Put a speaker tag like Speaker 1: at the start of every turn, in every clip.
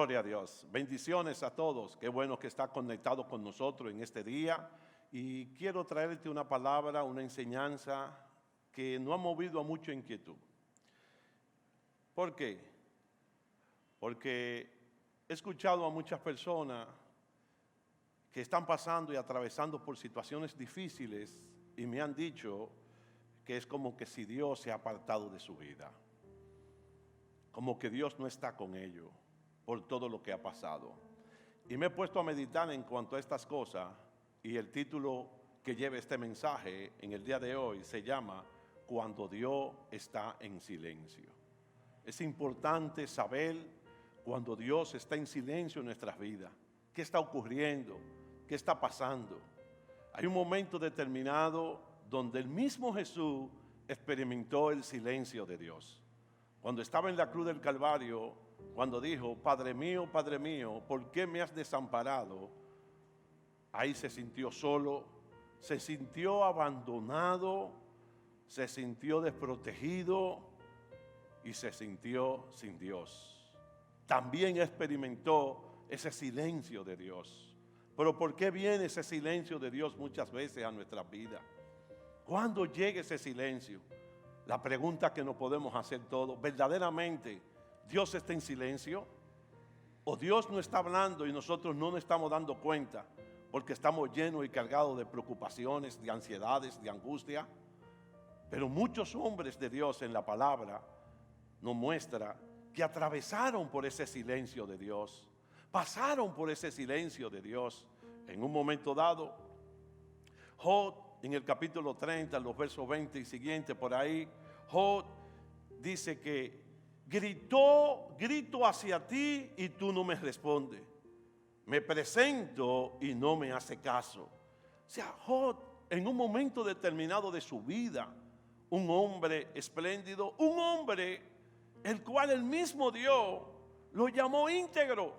Speaker 1: Gloria a Dios. Bendiciones a todos. Qué bueno que está conectado con nosotros en este día. Y quiero traerte una palabra, una enseñanza que no ha movido a mucha inquietud. ¿Por qué? Porque he escuchado a muchas personas que están pasando y atravesando por situaciones difíciles y me han dicho que es como que si Dios se ha apartado de su vida. Como que Dios no está con ellos por todo lo que ha pasado. Y me he puesto a meditar en cuanto a estas cosas y el título que lleva este mensaje en el día de hoy se llama Cuando Dios está en silencio. Es importante saber cuando Dios está en silencio en nuestras vidas. ¿Qué está ocurriendo? ¿Qué está pasando? Hay un momento determinado donde el mismo Jesús experimentó el silencio de Dios. Cuando estaba en la cruz del Calvario, cuando dijo, Padre mío, ¿por qué me has desamparado? Ahí se sintió solo, se sintió abandonado, se sintió desprotegido y se sintió sin Dios. También experimentó ese silencio de Dios. Pero ¿por qué viene ese silencio de Dios muchas veces a nuestras vidas? ¿Cuándo llega ese silencio? La pregunta que nos podemos hacer todos, ¿verdaderamente Dios está en silencio? ¿O Dios no está hablando y nosotros no nos estamos dando cuenta porque estamos llenos y cargados de preocupaciones, de ansiedades, de angustia? Pero muchos hombres de Dios en la palabra nos muestra que atravesaron por ese silencio de Dios, pasaron por ese silencio de Dios. En un momento dado, Job, en el capítulo 30, los versos 20 y siguientes, por ahí, Job dice que grito hacia ti y tú no me respondes. Me presento y no me hace caso. O sea, Job, en un momento determinado de su vida, un hombre espléndido, un hombre el cual el mismo Dios lo llamó íntegro.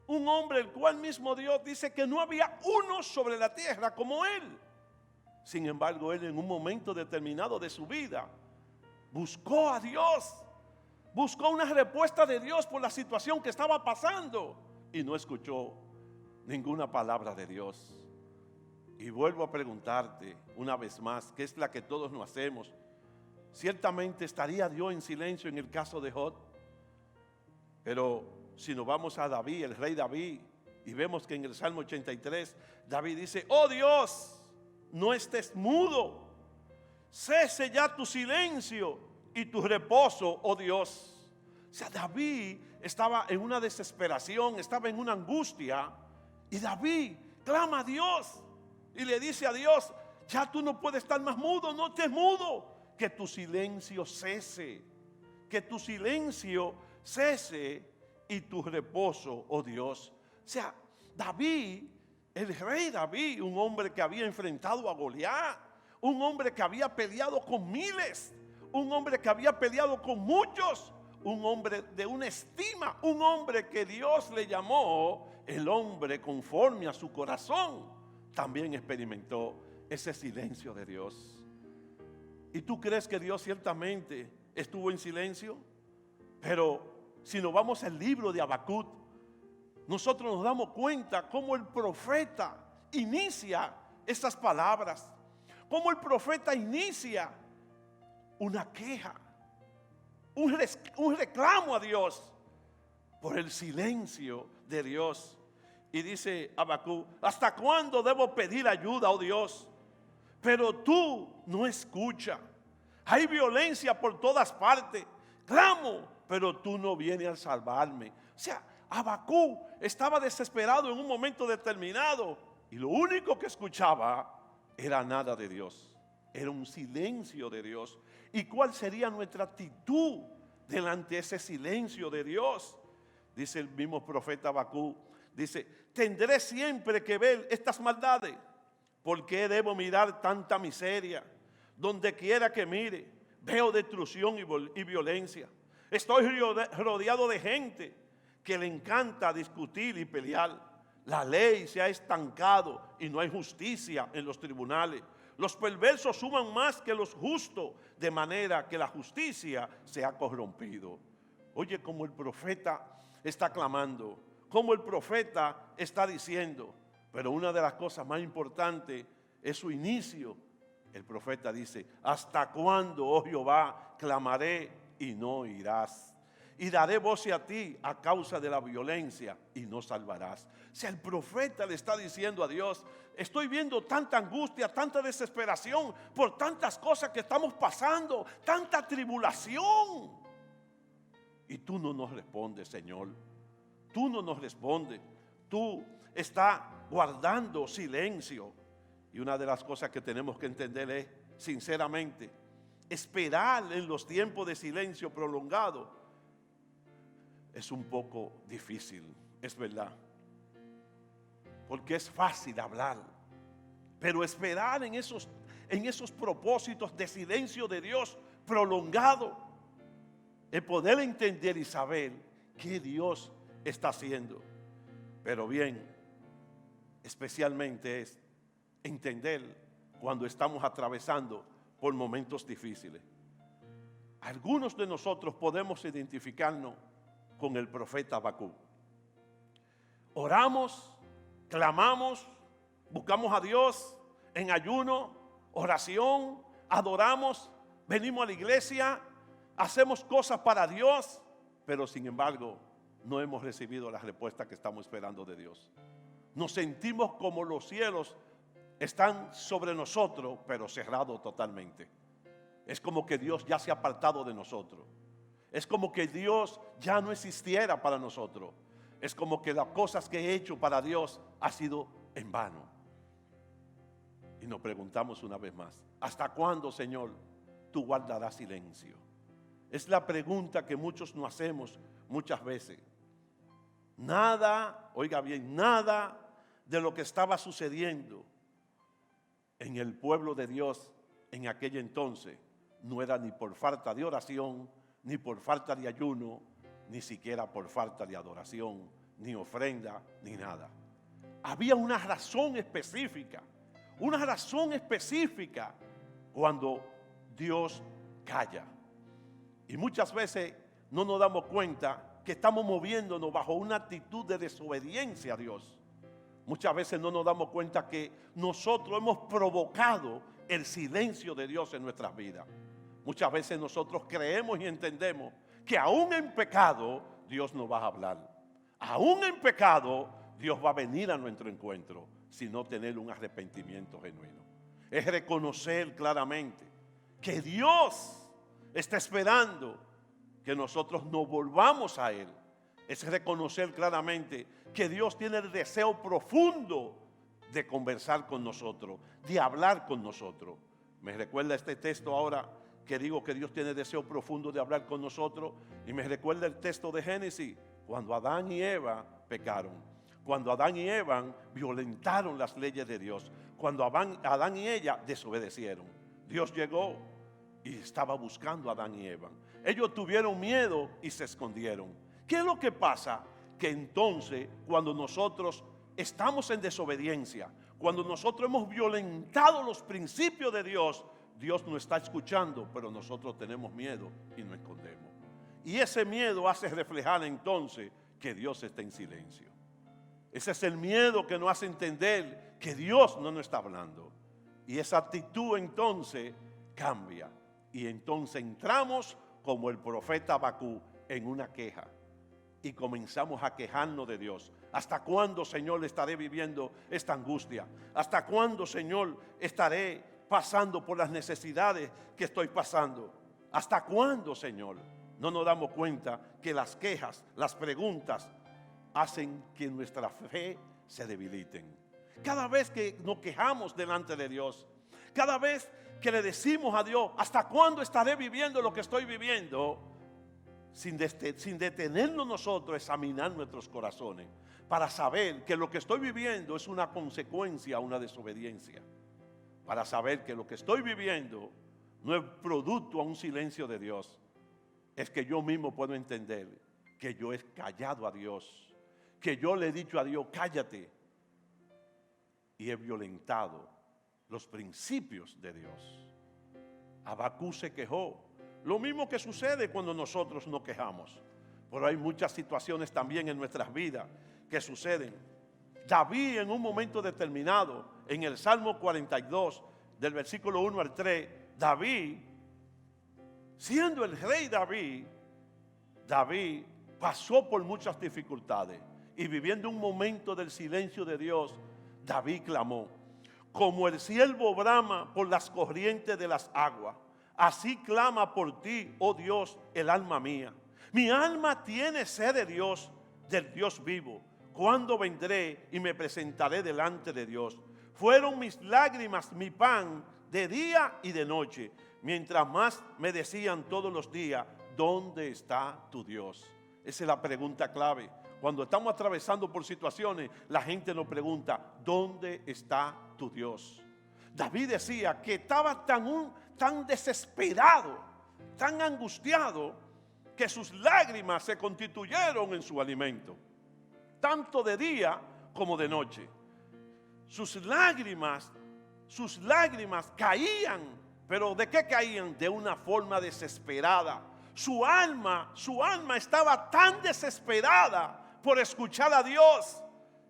Speaker 1: Un hombre el cual mismo Dios dice que no había uno sobre la tierra como él. Sin embargo, él en un momento determinado de su vida buscó a Dios, buscó una respuesta de Dios por la situación que estaba pasando y no escuchó ninguna palabra de Dios. Y vuelvo a preguntarte una vez más, que es la que todos nos hacemos. Ciertamente estaría Dios en silencio en el caso de Job. Pero si nos vamos a David, el rey David, y vemos que en el Salmo 83, David dice, oh Dios, no estés mudo, cese ya tu silencio y tu reposo, oh Dios. O sea, David estaba en una desesperación, estaba en una angustia, y David clama a Dios y le dice a Dios, ya tú no puedes estar más mudo, no estés mudo, que tu silencio cese, que tu silencio cese y tu reposo, oh Dios. O sea, David, el rey David, un hombre que había enfrentado a Goliat, un hombre que había peleado con miles, un hombre que había peleado con muchos, un hombre de una estima, un hombre que Dios le llamó el hombre conforme a su corazón, también experimentó ese silencio de Dios. ¿Y tú crees que Dios ciertamente estuvo en silencio? Pero si nos vamos al libro de Habacuc, nosotros nos damos cuenta cómo el profeta inicia estas palabras, cómo el profeta inicia una queja, un reclamo a Dios por el silencio de Dios. Y dice Habacuc, ¿hasta cuándo debo pedir ayuda, oh Dios? Pero tú no escuchas. Hay violencia por todas partes. Clamo, pero tú no vienes a salvarme. O sea, Habacuc estaba desesperado en un momento determinado y lo único que escuchaba era nada de Dios. Era un silencio de Dios. ¿Y cuál sería nuestra actitud delante de ese silencio de Dios? Dice el mismo profeta Habacuc, dice, tendré siempre que ver estas maldades. ¿Por qué debo mirar tanta miseria? Donde quiera que mire, veo destrucción y violencia. Estoy rodeado de gente que le encanta discutir y pelear. La ley se ha estancado y no hay justicia en los tribunales. Los perversos suman más que los justos, de manera que la justicia se ha corrompido. Oye, como el profeta está clamando, cómo el profeta está diciendo. Pero una de las cosas más importantes es su inicio. El profeta dice: ¿hasta cuándo, oh Jehová, clamaré y no oirás? Y daré voz a ti a causa de la violencia y no salvarás. O sea, el profeta le está diciendo a Dios: estoy viendo tanta angustia, tanta desesperación por tantas cosas que estamos pasando, tanta tribulación. Y tú no nos respondes, Señor. Tú no nos respondes. Tú estás guardando silencio. Y una de las cosas que tenemos que entender es, sinceramente, esperar en los tiempos de silencio prolongado es un poco difícil, es verdad. Porque es fácil hablar, pero esperar en esos propósitos de silencio de Dios prolongado, el poder entender y saber qué Dios está haciendo. Pero bien, especialmente es entender cuando estamos atravesando por momentos difíciles. Algunos de nosotros podemos identificarnos con el profeta Habacuc. Oramos, clamamos, buscamos a Dios en ayuno, oración, adoramos, venimos a la iglesia, hacemos cosas para Dios, pero sin embargo no hemos recibido la respuesta que estamos esperando de Dios. Nos sentimos como los cielos están sobre nosotros, pero cerrados totalmente. Es como que Dios ya se ha apartado de nosotros. Es como que Dios ya no existiera para nosotros. Es como que las cosas que he hecho para Dios ha sido en vano. Y nos preguntamos una vez más: ¿hasta cuándo, Señor, tú guardarás silencio? Es la pregunta que muchos nos hacemos muchas veces. Nada, oiga bien, nada de lo que estaba sucediendo en el pueblo de Dios en aquel entonces no era ni por falta de oración, ni por falta de ayuno, ni siquiera por falta de adoración, ni ofrenda, ni nada. Había una razón específica cuando Dios calla. Y muchas veces no nos damos cuenta que estamos moviéndonos bajo una actitud de desobediencia a Dios. Muchas veces no nos damos cuenta que nosotros hemos provocado el silencio de Dios en nuestras vidas. Muchas veces nosotros creemos y entendemos que aún en pecado Dios nos va a hablar. Aún en pecado Dios va a venir a nuestro encuentro, sino tener un arrepentimiento genuino. Es reconocer claramente que Dios está esperando que nosotros nos volvamos a Él. Es reconocer claramente que Dios tiene el deseo profundo de conversar con nosotros, de hablar con nosotros. Me recuerda este texto ahora que digo que Dios tiene deseo profundo de hablar con nosotros, y me recuerda el texto de Génesis, cuando Adán y Eva pecaron, cuando Adán y Eva violentaron las leyes de Dios, cuando Adán y ella desobedecieron. Dios llegó y estaba buscando a Adán y Eva. Ellos tuvieron miedo y se escondieron. ¿Qué es lo que pasa? Que entonces, cuando nosotros estamos en desobediencia, cuando nosotros hemos violentado los principios de Dios, Dios nos está escuchando, pero nosotros tenemos miedo y nos escondemos. Y ese miedo hace reflejar entonces que Dios está en silencio. Ese es el miedo que nos hace entender que Dios no nos está hablando. Y esa actitud entonces cambia. Y entonces entramos como el profeta Habacuc en una queja. Y comenzamos a quejarnos de Dios. ¿Hasta cuándo, Señor, estaré viviendo esta angustia? ¿Hasta cuándo, Señor, estaré pasando por las necesidades que estoy pasando? ¿Hasta cuándo, Señor? No nos damos cuenta que las quejas, las preguntas, hacen que nuestra fe se debiliten. Cada vez que nos quejamos delante de Dios, cada vez que le decimos a Dios: ¿hasta cuándo estaré viviendo lo que estoy viviendo? Sin detenernos nosotros a examinar nuestros corazones para saber que lo que estoy viviendo es una consecuencia a una desobediencia, para saber que lo que estoy viviendo no es producto a un silencio de Dios, es que yo mismo puedo entender que yo he callado a Dios, que yo le he dicho a Dios: cállate, y he violentado los principios de Dios. Habacuc se quejó. Lo mismo que sucede cuando nosotros nos quejamos. Pero hay muchas situaciones también en nuestras vidas que suceden. David, en un momento determinado, en el Salmo 42, del versículo 1 al 3, David, siendo el rey David pasó por muchas dificultades y viviendo un momento del silencio de Dios, David clamó: como el ciervo brama por las corrientes de las aguas, así clama por ti, oh Dios, el alma mía. Mi alma tiene sed de Dios, del Dios vivo. ¿Cuándo vendré y me presentaré delante de Dios? Fueron mis lágrimas mi pan de día y de noche, mientras más me decían todos los días: ¿dónde está tu Dios? Esa es la pregunta clave. Cuando estamos atravesando por situaciones, la gente nos pregunta: ¿dónde está tu Dios? David decía que estaba tan desesperado, tan angustiado, que sus lágrimas se constituyeron en su alimento, tanto de día como de noche. Sus lágrimas caían, pero ¿de qué caían? De una forma desesperada. Su alma estaba tan desesperada por escuchar a Dios,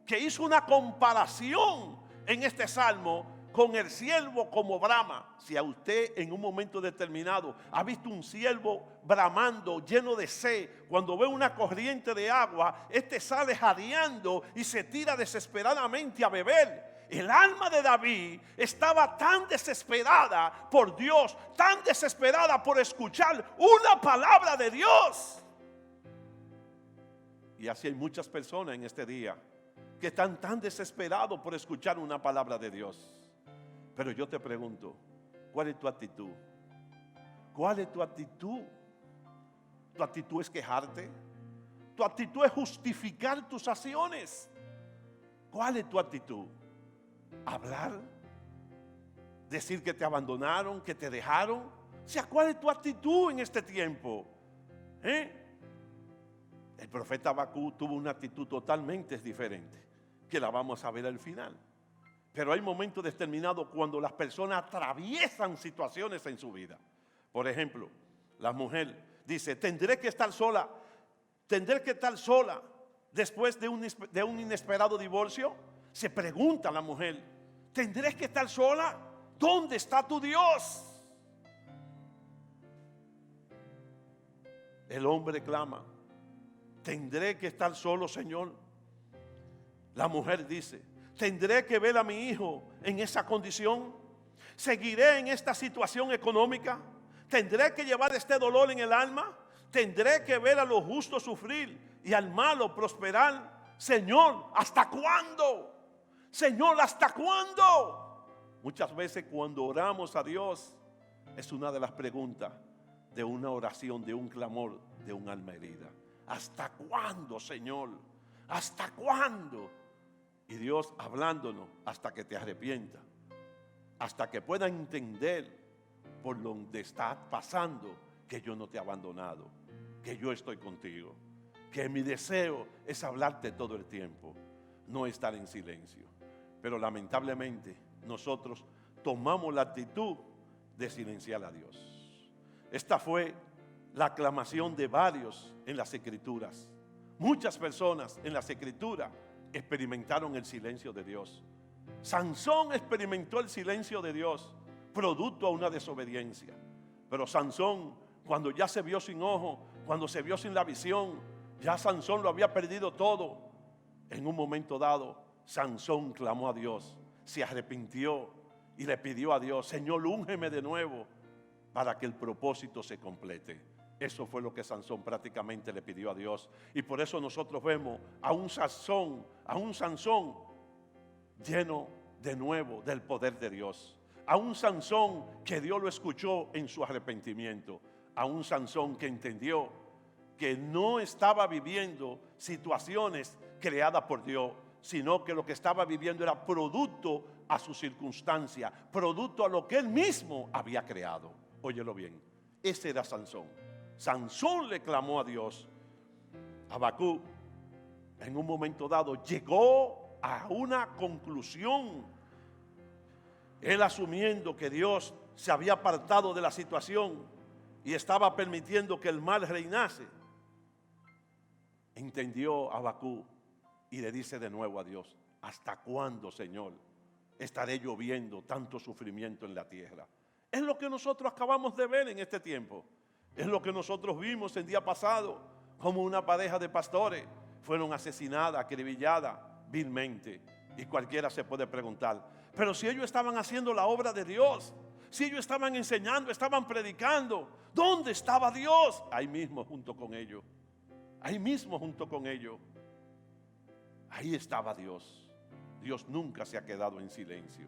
Speaker 1: que hizo una comparación en este salmo con el ciervo como brama. Si a usted en un momento determinado ha visto un ciervo bramando, lleno de sed, cuando ve una corriente de agua, este sale jadeando y se tira desesperadamente a beber. El alma de David estaba tan desesperada por Dios, tan desesperada por escuchar una palabra de Dios. Y así hay muchas personas en este día que están tan desesperados por escuchar una palabra de Dios. Pero yo te pregunto, ¿cuál es tu actitud? ¿Cuál es tu actitud? ¿Tu actitud es quejarte? ¿Tu actitud es justificar tus acciones? ¿Cuál es tu actitud? ¿Hablar? ¿Decir que te abandonaron, que te dejaron? O sea, ¿cuál es tu actitud en este tiempo? El profeta Habacuc tuvo una actitud totalmente diferente, que la vamos a ver al final. Pero hay momentos determinados cuando las personas atraviesan situaciones en su vida. Por ejemplo, la mujer dice: tendré que estar sola después de un inesperado divorcio. Se pregunta la mujer: ¿tendré que estar sola? ¿Dónde está tu Dios? El hombre clama: ¿tendré que estar solo, Señor? La mujer dice: ¿tendré que ver a mi hijo en esa condición? ¿Seguiré en esta situación económica? ¿Tendré que llevar este dolor en el alma? ¿Tendré que ver a los justos sufrir y al malo prosperar? Señor, ¿hasta cuándo? Señor, ¿hasta cuándo? Muchas veces cuando oramos a Dios, es una de las preguntas de una oración, de un clamor, de un alma herida. ¿Hasta cuándo, Señor? ¿Hasta cuándo? Y Dios hablándonos hasta que te arrepientas, hasta que puedas entender por donde estás pasando, que yo no te he abandonado, que yo estoy contigo, que mi deseo es hablarte todo el tiempo, no estar en silencio. Pero lamentablemente nosotros tomamos la actitud de silenciar a Dios. Esta fue la aclamación de varios en las Escrituras. Muchas personas en las Escrituras experimentaron el silencio de Dios. Sansón experimentó el silencio de Dios, producto a una desobediencia. Pero Sansón, cuando ya se vio sin ojo, cuando se vio sin la visión, ya Sansón lo había perdido todo. En un momento dado, Sansón clamó a Dios, se arrepintió y le pidió a Dios: Señor, úngeme de nuevo para que el propósito se complete. Eso fue lo que Sansón prácticamente le pidió a Dios. Y por eso nosotros vemos a un Sansón lleno de nuevo del poder de Dios. A un Sansón que Dios lo escuchó en su arrepentimiento. A un Sansón que entendió que no estaba viviendo situaciones creadas por Dios, sino que lo que estaba viviendo era producto a su circunstancia, producto a lo que él mismo había creado. Óyelo bien, ese era Sansón. Sansón le clamó a Dios. Habacuc, en un momento dado, llegó a una conclusión. Él, asumiendo que Dios se había apartado de la situación y estaba permitiendo que el mal reinase, entendió Habacuc y le dice de nuevo a Dios: ¿hasta cuándo, Señor, estaré yo viendo tanto sufrimiento en la tierra? Es lo que nosotros acabamos de ver en este tiempo. Es lo que nosotros vimos el día pasado, como una pareja de pastores fueron asesinadas, acribilladas vilmente. Y cualquiera se puede preguntar: pero si ellos estaban haciendo la obra de Dios, si ellos estaban enseñando, estaban predicando, ¿dónde estaba Dios? Ahí mismo junto con ellos. Ahí mismo junto con ellos. Ahí estaba Dios. Dios nunca se ha quedado en silencio.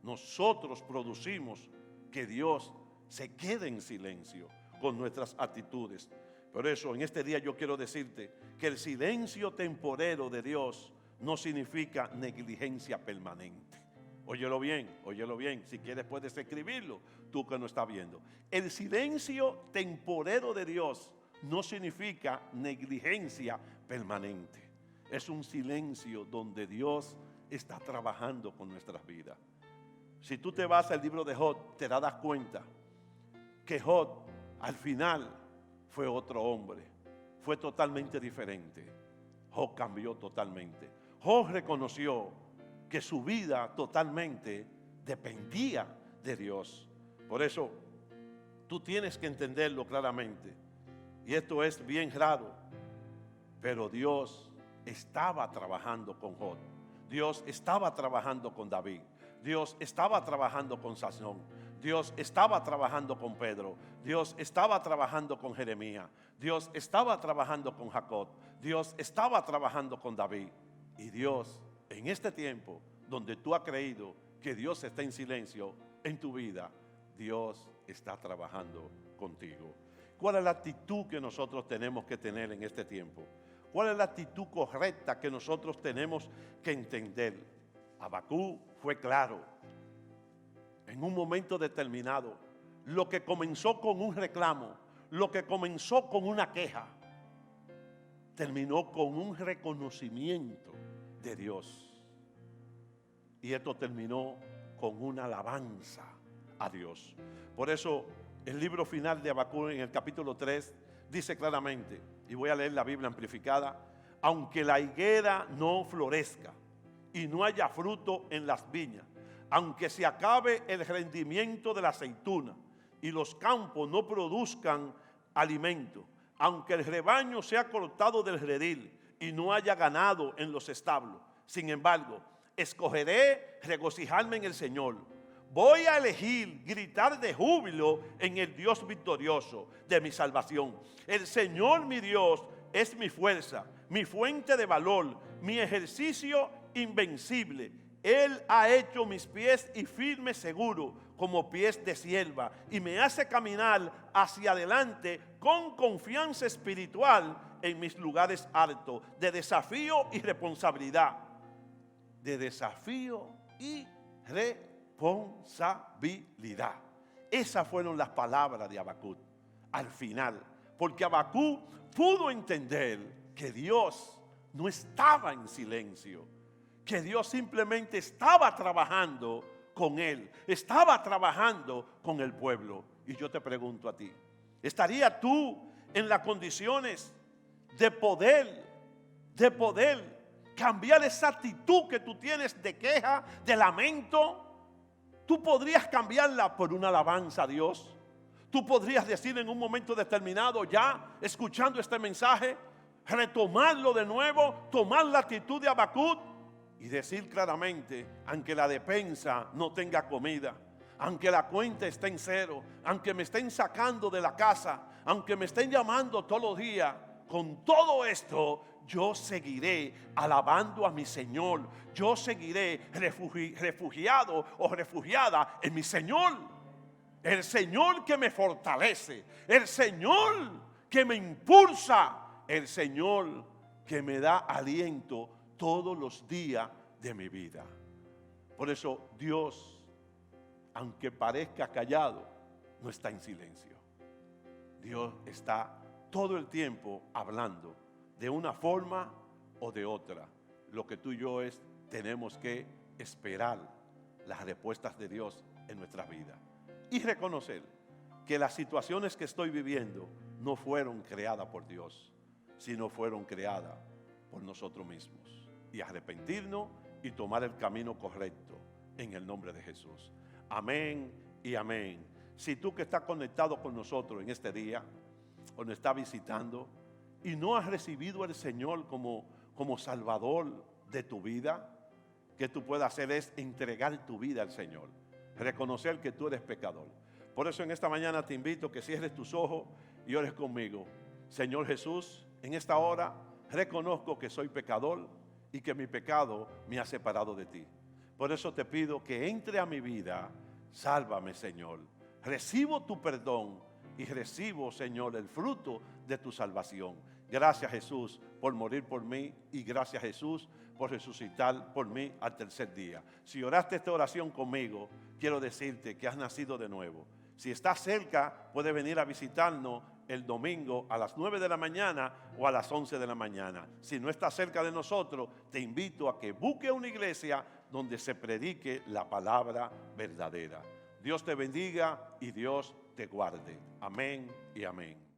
Speaker 1: Nosotros producimos que Dios se quede en silencio con nuestras actitudes. Por eso en este día yo quiero decirte que el silencio temporero de Dios no significa negligencia permanente. Óyelo bien. Si quieres puedes escribirlo, tú que no estás viendo. El silencio temporero de Dios no significa negligencia permanente. Es un silencio donde Dios está trabajando con nuestras vidas. Si tú te vas al libro de Job, te darás cuenta que Job al final fue otro hombre, fue totalmente diferente. Job cambió totalmente. Job reconoció que su vida totalmente dependía de Dios. Por eso tú tienes que entenderlo claramente. Y esto es bien raro, pero Dios estaba trabajando con Job. Dios estaba trabajando con David. Dios estaba trabajando con Sansón. Dios estaba trabajando con Pedro. Dios estaba trabajando con Jeremías. Dios estaba trabajando con Jacob. Dios estaba trabajando con David. Y Dios, en este tiempo donde tú has creído que Dios está en silencio en tu vida, Dios está trabajando contigo. ¿Cuál es la actitud que nosotros tenemos que tener en este tiempo? ¿Cuál es la actitud correcta que nosotros tenemos que entender? Habacuc fue claro. En un momento determinado, lo que comenzó con un reclamo, lo que comenzó con una queja, terminó con un reconocimiento de Dios. Y esto terminó con una alabanza a Dios. Por eso el libro final de Habacuc en el capítulo 3 dice claramente, y voy a leer la Biblia amplificada: aunque la higuera no florezca y no haya fruto en las viñas, aunque se acabe el rendimiento de la aceituna y los campos no produzcan alimento, aunque el rebaño sea cortado del redil y no haya ganado en los establos, sin embargo, escogeré regocijarme en el Señor. Voy a elegir gritar de júbilo en el Dios victorioso de mi salvación. El Señor mi Dios es mi fuerza, mi fuente de valor, mi ejercicio invencible. Él ha hecho mis pies y firme seguro como pies de sierva y me hace caminar hacia adelante con confianza espiritual en mis lugares altos de desafío y responsabilidad. De desafío y responsabilidad. Esas fueron las palabras de Habacuc al final, porque Habacuc pudo entender que Dios no estaba en silencio, que Dios simplemente estaba trabajando con él, estaba trabajando con el pueblo. Y yo te pregunto a ti, ¿estarías tú en las condiciones de poder cambiar esa actitud que tú tienes de queja, de lamento? Tú podrías cambiarla por una alabanza a Dios. Tú podrías decir en un momento determinado, ya escuchando este mensaje, retomarlo de nuevo, tomar la actitud de Habacuc y decir claramente: aunque la despensa no tenga comida, aunque la cuenta esté en cero, aunque me estén sacando de la casa, aunque me estén llamando todos los días, con todo esto yo seguiré alabando a mi Señor. Yo seguiré refugiado o refugiada en mi Señor. El Señor que me fortalece, el Señor que me impulsa, el Señor que me da aliento todos los días de mi vida. Por eso Dios, aunque parezca callado, no está en silencio. Dios está todo el tiempo hablando de una forma o de otra. Lo que tú y yo tenemos que esperar las respuestas de Dios en nuestras vidas y reconocer que las situaciones que estoy viviendo no fueron creadas por Dios. sino fueron creadas por nosotros mismos. Y arrepentirnos y tomar el camino correcto en el nombre de Jesús. Amén y amén. Si tú que estás conectado con nosotros en este día, o nos estás visitando, y no has recibido al Señor como Salvador de tu vida, que tú puedas hacer es entregar tu vida al Señor, reconocer que tú eres pecador. Por eso en esta mañana te invito a que cierres tus ojos y ores conmigo. Señor Jesús, en esta hora reconozco que soy pecador y que mi pecado me ha separado de ti. Por eso te pido que entre a mi vida, sálvame, Señor. Recibo tu perdón y recibo, Señor, el fruto de tu salvación. Gracias, Jesús, por morir por mí, y gracias, Jesús, por resucitar por mí al tercer día. Si oraste esta oración conmigo, quiero decirte que has nacido de nuevo. Si estás cerca, puedes venir a visitarnos el domingo a las 9 de la mañana o a las 11 de la mañana. Si no estás cerca de nosotros, te invito a que busques una iglesia donde se predique la palabra verdadera. Dios te bendiga y Dios te guarde. Amén y amén.